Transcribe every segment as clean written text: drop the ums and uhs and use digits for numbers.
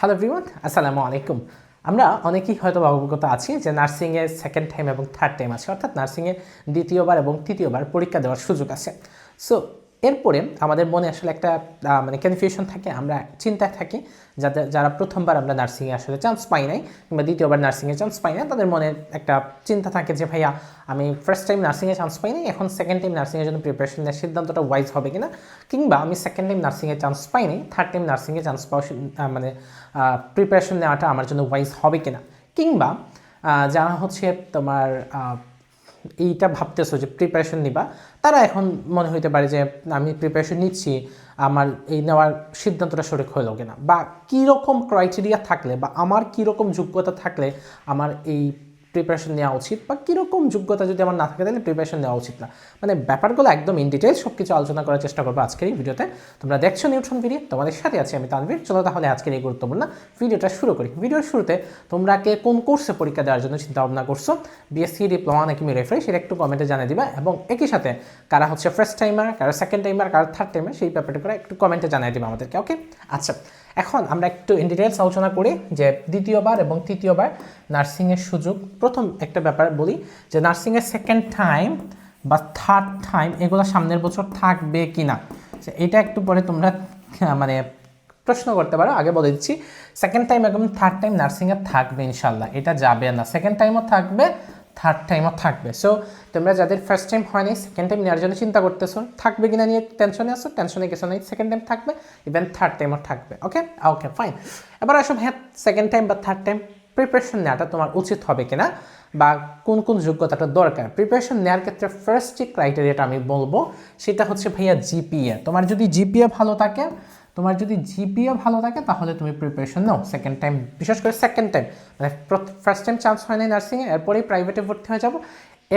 Hello everyone, আসসালামু আলাইকুম। আমরা অনেকেই হয়তো অবগত আছি যে নার্সিংয়ে সেকেন্ড টাইম এবং থার্ড টাইম আছে, অর্থাৎ নার্সিংয়ে দ্বিতীয়বার এবং তৃতীয়বার পরীক্ষা দেওয়ার সুযোগ আছে। সো এরপরে আমাদের মনে আসলে একটা কনফিউশন থাকে, আমরা চিন্তায় থাকি যারা প্রথমবার আমরা নার্সিংয়ে আসলে চান্স পাই নাই কিংবা দ্বিতীয়বার নার্সিংয়ে চান্স পাই না, তাদের মনে একটা চিন্তা থাকে যে ভাইয়া আমি ফার্স্ট টাইম নার্সিংয়ে চান্স পাই নাই, এখন সেকেন্ড টাইম নার্সিংয়ের জন্য প্রিপারেশন নেওয়ার সিদ্ধান্তটা ওয়াইজ হবে কিনা, কিংবা আমি সেকেন্ড টাইম নার্সিংয়ে চান্স পাই নাই, থার্ড টাইম নার্সিংয়ে চান্স পাওয়া প্রিপারেশন নেওয়াটা আমার জন্য ওয়াইজ হবে কিনা, কিংবা যারা হচ্ছে তোমার এইটা ভাবতেছো যে প্রিপারেশন নিবা, তারা এখন মনে হইতে পারে যে আমি প্রিপারেশন নিচ্ছি, আমার এই নেওয়ার সিদ্ধান্তটা সঠিক হলো কিনা, বা কীরকম ক্রাইটেরিয়া থাকলে বা আমার কীরকম যোগ্যতা থাকলে আমার এই প্রিপারেশন নেওয়া উচিত, বা কীরকম যোগ্যতা যদি আমার না থাকে তাহলে প্রিপারেশন নেওয়া উচিত না। মানে ব্যাপারগুলো একদম ইন ডিটেলস সব কিছু আলোচনা করার চেষ্টা করবো আজকের এই ভিডিওতে। তোমরা দেখছো নিউট্রন ভিডিও, তোমাদের সাথে আছি আমি তানভীর। চলো তাহলে আজকের এই গুরুত্বপূর্ণ ভিডিওটা শুরু করি। ভিডিওর শুরুতে তোমরা কে কোন কোর্সে পরীক্ষা দেওয়ার জন্য চিন্তা ভাবনা করছো, বিএসসি, ডিপ্লোমা নাকি রেফারেন্স, সেটা একটু কমেন্টে জানিয়ে দিবা, এবং একই সাথে কারা হচ্ছে ফার্স্ট টাইমার, কারা সেকেন্ড টাইমার, কারা থার্ড টাইমার, সেই ব্যাপারটা করে একটু কমেন্টে জানিয়ে দিবা আমাদেরকে। ওকে, আচ্ছা, এখন আমরা একটু ইন ডিটেলস আলোচনা করি যে দ্বিতীয়বার এবং তৃতীয়বার নার্সিংয়ের সুযোগ। প্রথম একটা ব্যাপার বলি যে নার্সিংয়ের সেকেন্ড টাইম বা থার্ড টাইম এগুলো সামনের বছর থাকবে কি না, এটা একটু পরে তোমরা প্রশ্ন করতে পারো। আগে বলে দিচ্ছি, সেকেন্ড টাইম এবং থার্ড টাইম নার্সিংয়ে থাকবে ইনশাল্লাহ, এটা যাবে না। সেকেন্ড টাইমও থাকবে, থার্ড টাইমও থাকবে। সো তোমরা যাদের ফার্স্ট টাইম হয়নি, সেকেন্ড টাইম নেওয়ার জন্য চিন্তা করতেছো, থাকবে কিনা নিয়ে টেনশনে আসো, টেনশনে কিছু নেই, সেকেন্ড টাইম থাকবে, ইভেন থার্ড টাইমও থাকবে। ওকে ওকে ফাইন। এবার আসো হ্যাঁ, সেকেন্ড টাইম বা থার্ড টাইম প্রিপারেশন নেওয়াটা তোমার উচিত হবে কিনা, বা কোন কোন যোগ্যতাটা দরকার। প্রিপারেশন নেওয়ার ক্ষেত্রে ফার্স্ট যে ক্রাইটেরিয়াটা আমি বলবো সেটা হচ্ছে ভাইয়া জিপিএ। তোমার যদি জিপিএ ভালো থাকে, তাহলে তুমি প্রিপারেশন নাও সেকেন্ড টাইম, বিশেষ করে সেকেন্ড টাইম। মানে ফার্স্ট টাইম চান্স হয় নাই নার্সিংয়ে, এরপরেই প্রাইভেটে ভর্তি হয়ে যাবো,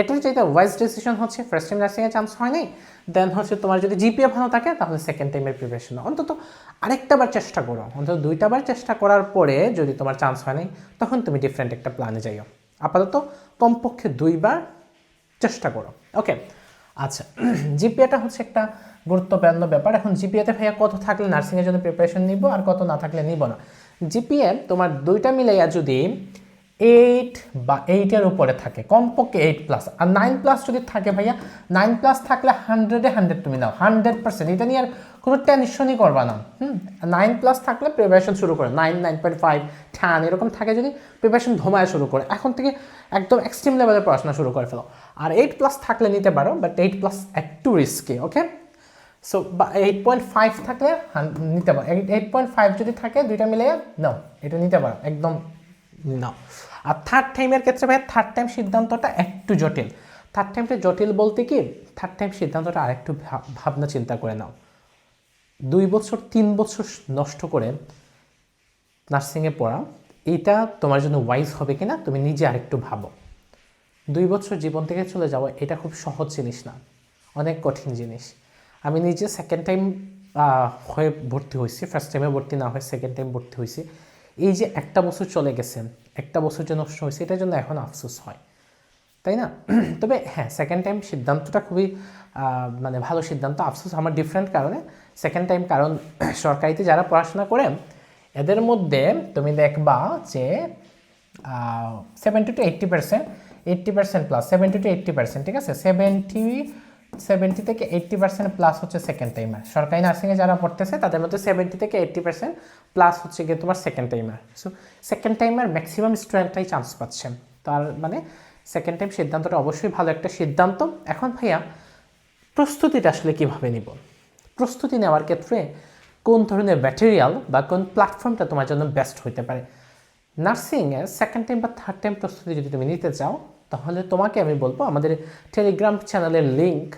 এটার যেটা ওয়াইজ ডিসিশন হচ্ছে ফার্স্ট টাইম নার্সিংয়ে চান্স হয় নাই, দেন হচ্ছে তোমার যদি জিপিএ ভালো থাকে তাহলে সেকেন্ড টাইমের প্রিপারেশন নাও। অন্তত আরেকটা বার চেষ্টা করো, অন্তত দুইটা বার চেষ্টা করার পরে যদি তোমার চান্স হয় নাই, তখন তুমি ডিফারেন্ট একটা প্ল্যানে যাইও। আপাতত কমপক্ষে দুইবার চেষ্টা করো। ওকে, আচ্ছা, জিপিএটা হচ্ছে একটা গুরুত্বপূর্ণ ব্যাপার। এখন জিপিএতে ভাইয়া কত থাকলে নার্সিংয়ের জন্য প্রিপারেশন নিব আর কত না থাকলে নিব না। জিপিএ তোমার দুইটা মিলাইয়া যদি 8 বা 8-এর উপরে থাকে, কমপক্ষে 8+, আর 9+ যদি থাকে ভাইয়া, 9+ থাকলে 100-এ 100 তুমি নাও, 100%। এটা নিয়ে আর কোনো টেনশনই করবা না। 9+ থাকলে প্রিপারেশন শুরু করে, 9, 9.5, 10 এরকম থাকে যদি, প্রিপারেশন ধমায় শুরু করে, এখন থেকে একদম এক্সট্রিম লেভেলে পড়াশোনা শুরু করে ফেলো। আর 8+ থাকলে নিতে পারো, বাট 8+ একটু রিস্কি। ওকে, সো 8.5 থাকলে নিতে পারো। 8.5 যদি থাকে দুইটা মিলে নাও, এটা নিতে পারো একদম নাও। আর থার্ড টাইমের ক্ষেত্রে ভাই, থার্ড টাইম সিদ্ধান্তটা একটু জটিল। থার্ড টাইমটা জটিল বলতে কি, থার্ড টাইম সিদ্ধান্তটা আরেকটু ভাবনা চিন্তা করে নাও। 2 বছর 3 বছর নষ্ট করে নার্সিংয়ে পড়া, এইটা তোমার জন্য ওয়াইজ হবে কিনা তুমি নিজে আরেকটু ভাবো। 2 বছর জীবন থেকে চলে যাওয়া, এটা খুব সহজ জিনিস না, অনেক কঠিন জিনিস। আমি নিজে সেকেন্ড টাইম হয়ে ভর্তি হয়েছি, ফার্স্ট টাইমে ভর্তি না হয়ে সেকেন্ড টাইম ভর্তি হয়েছি। এই যে একটা বছর চলে গেছে, একটা বছর যে নষ্ট হয়েছে, এটার জন্য এখন আফসোস হয়, তাই না? তবে হ্যাঁ, সেকেন্ড টাইম সিদ্ধান্তটা খুবই ভালো সিদ্ধান্ত। আফসোস আমার ডিফারেন্ট কারণে। সেকেন্ড টাইম কারণ সরকারিতে যারা পড়াশোনা করে এদের মধ্যে তুমি দেখবা যে 70-80%, 80%+, 70-80%, ঠিক আছে, 70 থেকে 80% প্লাস হচ্ছে সেকেন্ড টাইমার। সরকারি নার্সিংয়ে যারা পড়তেছে তাদের মধ্যে 70 থেকে 80% প্লাস হচ্ছে গিয়ে তোমার second timer. So second timer maximum স্টুডেন্টরাই চান্স পাচ্ছে। তার মানে সেকেন্ড টাইম সিদ্ধান্তটা অবশ্যই ভালো একটা সিদ্ধান্ত। এখন ভাইয়া, প্রস্তুতিটা আসলে কীভাবে নিব? প্রস্তুতি নেওয়ার ক্ষেত্রে কোন ধরনের ম্যাটেরিয়াল বা কোন প্ল্যাটফর্মটা তোমার জন্য বেস্ট হতে পারে? নার্সিংয়ে সেকেন্ড টাইম বা থার্ড টাইম প্রস্তুতি যদি তুমি নিতে চাও, তাহলে তোমাকে আমি বলবো আমাদের টেলিগ্রাম চ্যানেলের লিঙ্ক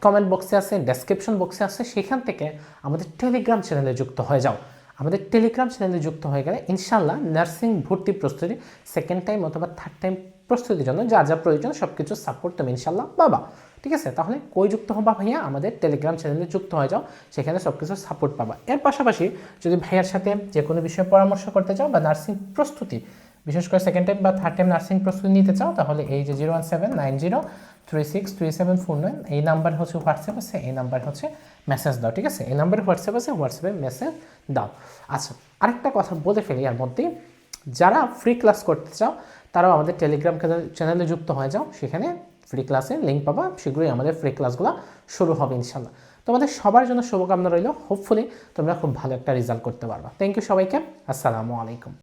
কমেন্ট বক্সে আছে, ডেসক্রিপশন বক্সে আছে, সেখান থেকে আমাদের টেলিগ্রাম চ্যানেলে যুক্ত হয়ে যাও। আমাদের টেলিগ্রাম চ্যানেলে যুক্ত হয়ে গেলে ইনশাল্লাহ নার্সিং ভর্তি প্রস্তুতি, সেকেন্ড টাইম অথবা থার্ড টাইম প্রস্তুতির জন্য যা যা প্রয়োজন সব কিছু সাপোর্ট তুমি ইনশাল্লাহ পাবা। ঠিক আছে, তাহলে কই যুক্ত হবা ভাইয়া? আমাদের টেলিগ্রাম চ্যানেলে যুক্ত হয়ে যাও, সেখানে সব কিছু সাপোর্ট পাবা। এর পাশাপাশি যদি ভাইয়ার সাথে যে কোনো বিষয়ে পরামর্শ করতে চাও বা নার্সিং প্রস্তুতি বিশেষ করে সেকেন্ড টাইম বা থার্ড টাইম নার্সিং প্রস্তুতি নিতে চাও তাহলে এই যে 01790363749 এই নাম্বার হচ্ছে হোয়াটসঅ্যাপ আছে, এই নাম্বার হচ্ছে মেসেজ দাও, ঠিক আছে? এই নাম্বারে হোয়াটসঅ্যাপ আছে, হোয়াটসঅ্যাপে মেসেজ দাও। আচ্ছা, আরেকটা কথা বলে ফেলি এর মধ্যে, যারা ফ্রি ক্লাস করতে চাও তারাও আমাদের টেলিগ্রাম চ্যানেলে যুক্ত হয়ে যাও, সেখানে ফ্রি ক্লাসের লিঙ্ক পাবা, শীঘ্রই আমাদের ফ্রি ক্লাসগুলো শুরু হবে ইনশাল্লাহ। তোমাদের সবার জন্য শুভকামনা রইল, হোপফুলি তোমরা খুব ভালো একটা রেজাল্ট করতে পারবা। থ্যাংক ইউ সবাইকে, আসসালামু আলাইকুম।